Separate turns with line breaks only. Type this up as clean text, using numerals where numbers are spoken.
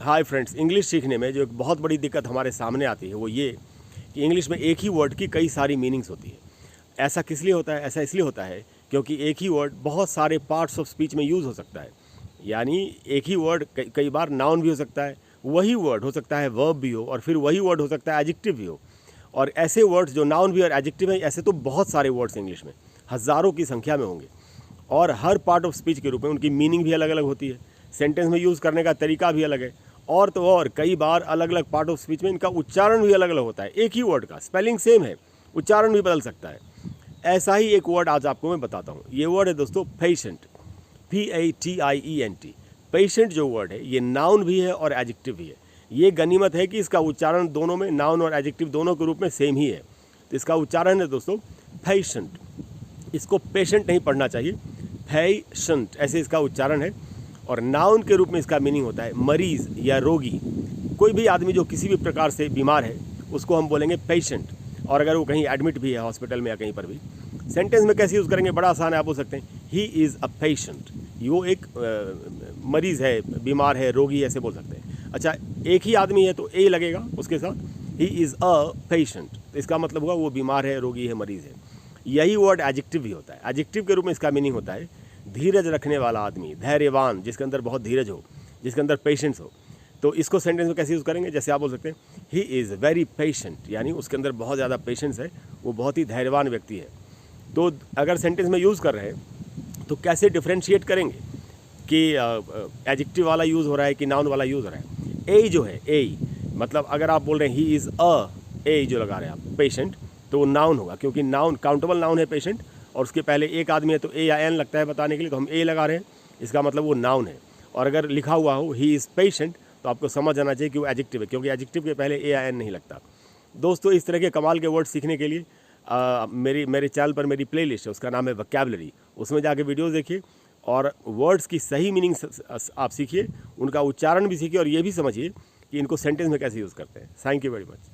Hi friends, English सीखने में जो एक बहुत बड़ी दिक्कत हमारे सामने आती है वो ये कि इंग्लिश में एक ही वर्ड की कई सारी मीनिंग्स होती है। ऐसा किस लिए होता है? ऐसा इसलिए होता है क्योंकि एक ही वर्ड बहुत सारे पार्ट्स ऑफ स्पीच में यूज़ हो सकता है। यानी एक ही वर्ड कई बार नाउन भी हो सकता है, वही वर्ड हो सकता है वर्ब भी हो, और फिर वही वर्ड हो सकता है एडजेक्टिव भी हो। और ऐसे वर्ड्स जो नाउन भी और एडजेक्टिव हैं, ऐसे तो बहुत सारे वर्ड्स इंग्लिश में हज़ारों की संख्या में होंगे, और हर पार्ट ऑफ स्पीच के रूप में उनकी मीनिंग भी अलग अलग होती है। सेंटेंस में यूज़ करने का तरीका भी अलग है, और तो और कई बार अलग अलग पार्ट ऑफ स्पीच में इनका उच्चारण भी अलग अलग होता है। एक ही वर्ड का स्पेलिंग सेम है, उच्चारण भी बदल सकता है। ऐसा ही एक वर्ड आज आपको मैं बताता हूँ। ये वर्ड है दोस्तों पेशेंट, PATIENT। पेशेंट जो वर्ड है ये नाउन भी है और एडजेक्टिव भी है। ये गनीमत है कि इसका उच्चारण दोनों में, नाउन और एडजेक्टिव दोनों के रूप में सेम ही है। तो इसका उच्चारण है दोस्तों पेशेंट। इसको पेशेंट नहीं पढ़ना चाहिए, पेशेंट ऐसे इसका उच्चारण है। और नाउन के रूप में इसका मीनिंग होता है मरीज़ या रोगी। कोई भी आदमी जो किसी भी प्रकार से बीमार है उसको हम बोलेंगे पेशेंट। और अगर वो कहीं एडमिट भी है हॉस्पिटल में या कहीं पर भी, सेंटेंस में कैसे यूज़ करेंगे? बड़ा आसान है, आप बोल सकते हैं ही इज़ अ पेशेंट। वो एक मरीज़ है, बीमार है, रोगी, ऐसे बोल सकते हैं। अच्छा, एक ही आदमी है तो ए लगेगा उसके साथ, ही इज़ अ पेशेंट। इसका मतलब हुआ वो बीमार है, रोगी है, मरीज़ है। यही वर्ड एडजेक्टिव भी होता है। एडजेक्टिव के रूप में इसका मीनिंग होता है धीरज रखने वाला आदमी, धैर्यवान, जिसके अंदर बहुत धीरज हो, जिसके अंदर पेशेंस हो। तो इसको सेंटेंस में कैसे यूज़ करेंगे? जैसे आप बोल सकते हैं ही इज़ वेरी पेशेंट, यानी उसके अंदर बहुत ज़्यादा पेशेंस है, वो बहुत ही धैर्यवान व्यक्ति है। तो अगर सेंटेंस में यूज़ कर रहे हैं तो कैसे डिफ्रेंशिएट करेंगे कि एडजेक्टिव वाला यूज़ हो रहा है कि नाउन वाला यूज़ हो रहा है? ए जो है, ए मतलब अगर आप बोल रहे हैं ही इज़ अ, ए जो लगा रहे हैं आप पेशेंट, तो वो नाउन होगा, क्योंकि नाउन काउंटेबल नाउन है पेशेंट, और उसके पहले एक आदमी है तो ए या एन लगता है बताने के लिए, तो हम ए लगा रहे हैं, इसका मतलब वो नाउन है। और अगर लिखा हुआ हो ही इज़ पेशेंट तो आपको समझ आना चाहिए कि वो एडजेक्टिव है, क्योंकि एडजेक्टिव के पहले ए या एन नहीं लगता। दोस्तों, इस तरह के कमाल के वर्ड सीखने के लिए मेरे चैनल पर मेरी प्लेलिस्ट है, उसका नाम है वोकैबुलरी। उसमें जाके वीडियोस देखिए और वर्ड्स की सही मीनिंग आप सीखिए, उनका उच्चारण भी सीखिए, और ये भी समझिए कि इनको सेंटेंस में कैसे यूज़ करते हैं। Thank you very much.